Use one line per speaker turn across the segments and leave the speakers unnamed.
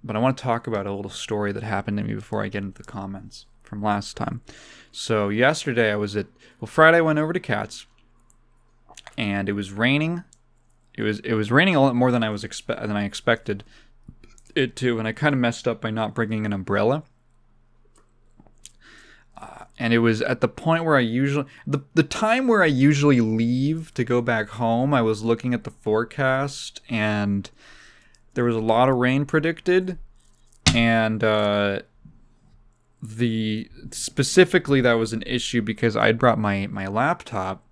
But I want to talk about a little story that happened to me before I get into the comments from last time. So yesterday I was Friday I went over to Cats, and it was raining. It was raining a lot more than I expected it to, and I kind of messed up by not bringing an umbrella. And it was at the point where the time where I usually leave to go back home. I was looking at the forecast, and there was a lot of rain predicted, and the specifically that was an issue because I'd brought my laptop,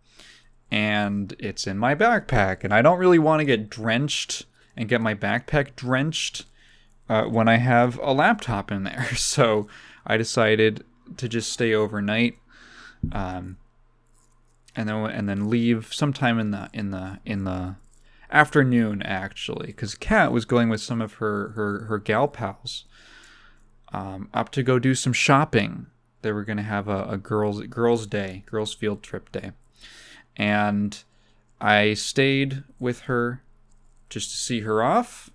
and it's in my backpack, and I don't really want to get drenched and get my backpack drenched when I have a laptop in there. So I decided to just stay overnight, and then leave sometime in the afternoon, actually, because Kat was going with some of her gal pals up to go do some shopping. They were going to have a girls day, girls field trip day, and I stayed with her just to see her off.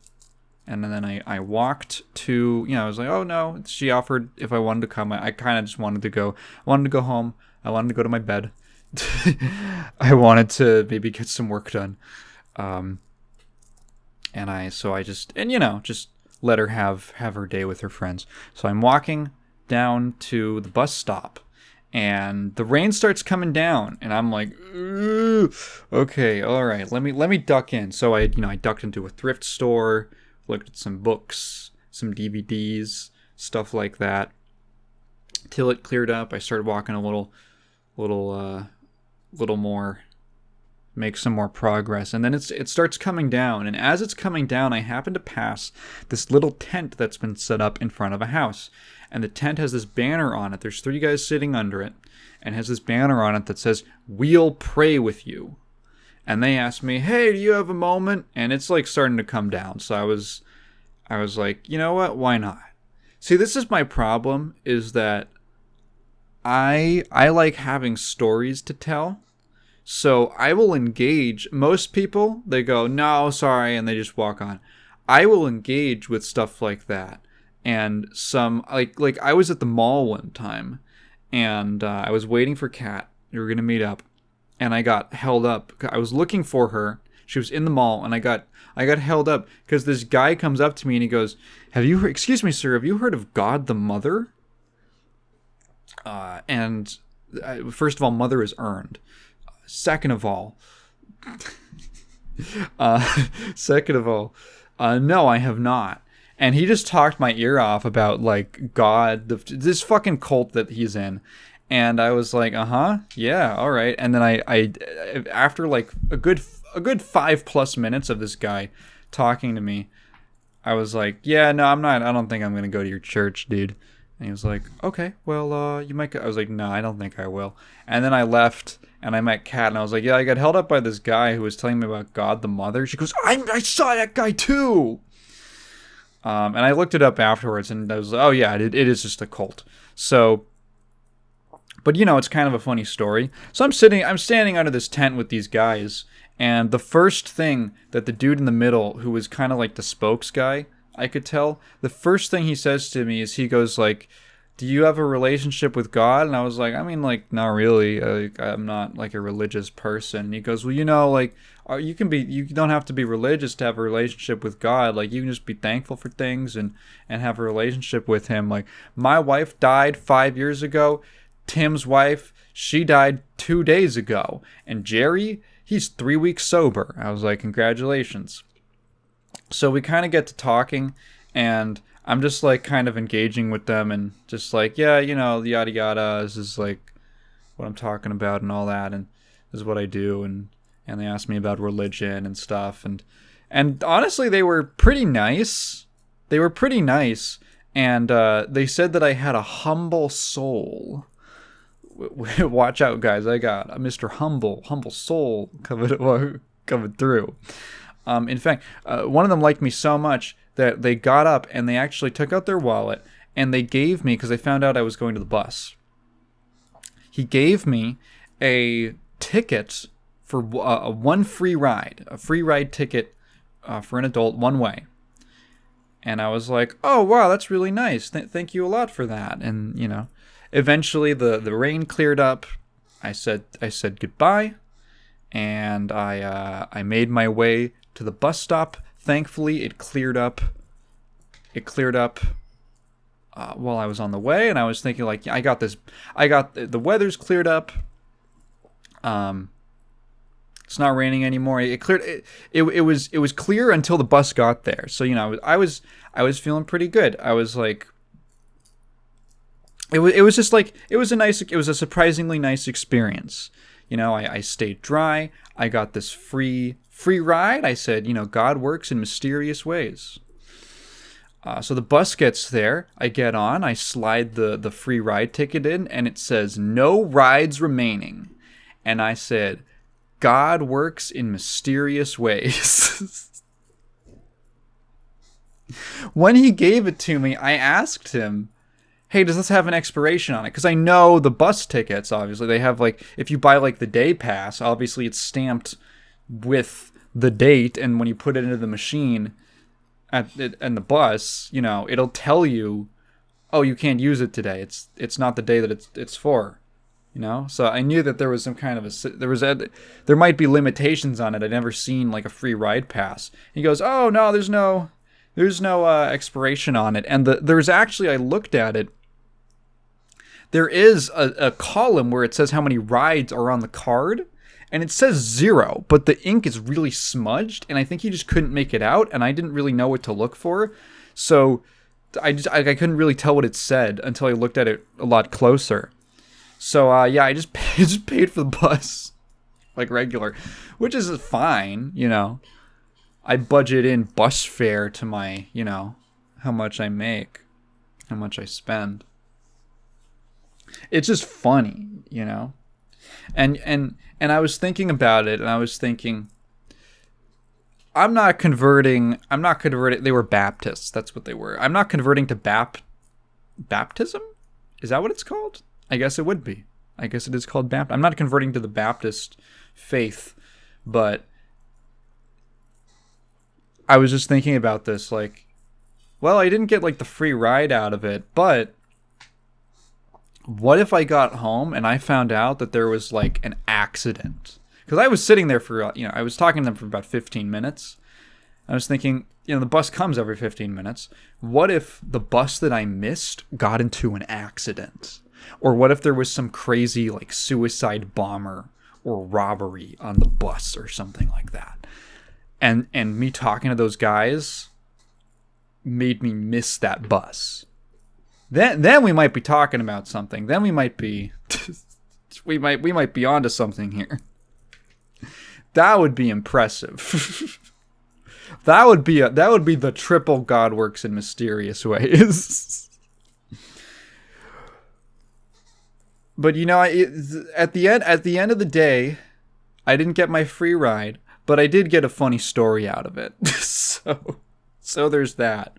And then I walked to, I was like, oh no, she offered if I wanted to come. I kind of just wanted to go. I wanted to go home. I wanted to go to my bed. I wanted to maybe get some work done. So I just let her have her day with her friends. So I'm walking down to the bus stop, and the rain starts coming down, and I'm like, ooh, okay, all right, let me duck in. So I ducked into a thrift store, looked at some books, some DVDs, stuff like that. Till it cleared up, I started walking a little more, make some more progress, and then it starts coming down. And as it's coming down, I happen to pass this little tent that's been set up in front of a house, and the tent has this banner on it. There's 3 guys sitting under it, and has this banner on it that says, "We'll pray with you." And they asked me, "Hey, do you have a moment?" And it's like starting to come down. So I was like, you know what? Why not? See, this is my problem, is that I like having stories to tell. So I will engage. Most people, they go, "No, sorry," and they just walk on. I will engage with stuff like that. And some, like I was at the mall one time, and I was waiting for Kat. We were going to meet up. And I got held up. I was looking for her. She was in the mall, and I got held up because this guy comes up to me and he goes, "Excuse me, sir, have you heard of God the Mother?" And first of all, mother is earned. Second of all, no, I have not. And he just talked my ear off about like God, this fucking cult that he's in. And I was like, yeah, all right. And then I after like a good 5+ minutes of this guy talking to me, I was like, yeah, no, I'm not. I don't think I'm gonna go to your church, dude. And he was like, okay, well, you might go. I was like, no, I don't think I will. And then I left, and I met Kat, and I was like, yeah, I got held up by this guy who was telling me about God the Mother. She goes, I saw that guy too. And I looked it up afterwards, and I was like, oh yeah, it is just a cult. So. But it's kind of a funny story. So I'm standing under this tent with these guys, and the first thing that the dude in the middle, who was kind of like the spokes guy, I could tell, the first thing he says to me is, he goes like, "Do you have a relationship with God?" And I was like, I mean, like, not really. I'm not like a religious person. And he goes, well, like, you don't have to be religious to have a relationship with God. Like, you can just be thankful for things and have a relationship with him. Like, my wife died 5 years ago. Tim's wife, she died 2 days ago. And Jerry, he's 3 weeks sober. I was like, congratulations. So we kind of get to talking, and I'm just like kind of engaging with them, and just like, yeah, yada yada. This is like what I'm talking about and all that, and this is what I do. And they asked me about religion and stuff. And honestly, they were pretty nice. And they said that I had a humble soul. Watch out, guys! I got a Mr. Humble soul coming through. In fact, one of them liked me so much that they got up and they actually took out their wallet and they gave me, because they found out I was going to the bus. He gave me a ticket for a free ride ticket for an adult one way. And I was like, oh, wow, that's really nice. Thank you a lot for that. And, eventually the rain cleared up. I said goodbye. And I made my way to the bus stop. Thankfully, it cleared up. While I was on the way. And I was thinking, like, I got this. The weather's cleared up. It's not raining anymore. It cleared. It was clear until the bus got there. So I was feeling pretty good. I was like, it was just like it was a surprisingly nice experience. I stayed dry. I got this free ride. I said, God works in mysterious ways. So the bus gets there. I get on. I slide the free ride ticket in, and it says no rides remaining. And I said, God works in mysterious ways. When he gave it to me, I asked him, hey, does this have an expiration on it? Because I know the bus tickets, obviously, they have, like, if you buy, like, the day pass, obviously it's stamped with the date, and when you put it into the machine and the bus, it'll tell you, oh, you can't use it today. It's not the day that it's for. So I knew that there was some kind of there might be limitations on it. I'd never seen like a free ride pass. He goes, oh no, there's no expiration on it. And there's actually, I looked at it, there is a column where it says how many rides are on the card, and it says 0, but the ink is really smudged, and I think he just couldn't make it out, and I didn't really know what to look for, so I couldn't really tell what it said until I looked at it a lot closer. So, I just paid for the bus, like regular, which is fine, I budget in bus fare to my, how much I make, how much I spend. It's just funny, And I was thinking about it, and I was thinking, I'm not converting, they were Baptists, that's what they were. I'm not converting to baptism? Is that what it's called? I guess it would be. I guess it is called Baptist. I'm not converting to the Baptist faith, but I was just thinking about this, like, well, I didn't get, like, the free ride out of it, but what if I got home and I found out that there was, like, an accident? Because I was sitting there for, I was talking to them for about 15 minutes. I was thinking, the bus comes every 15 minutes. What if the bus that I missed got into an accident? Or what if there was some crazy, like, suicide bomber or robbery on the bus or something like that? And me talking to those guys made me miss that bus. Then we might be talking about something. Then we might be we might be onto something here. That would be impressive. that would be the triple God works in mysterious ways. But at the end of the day, I didn't get my free ride, but I did get a funny story out of it. So there's that.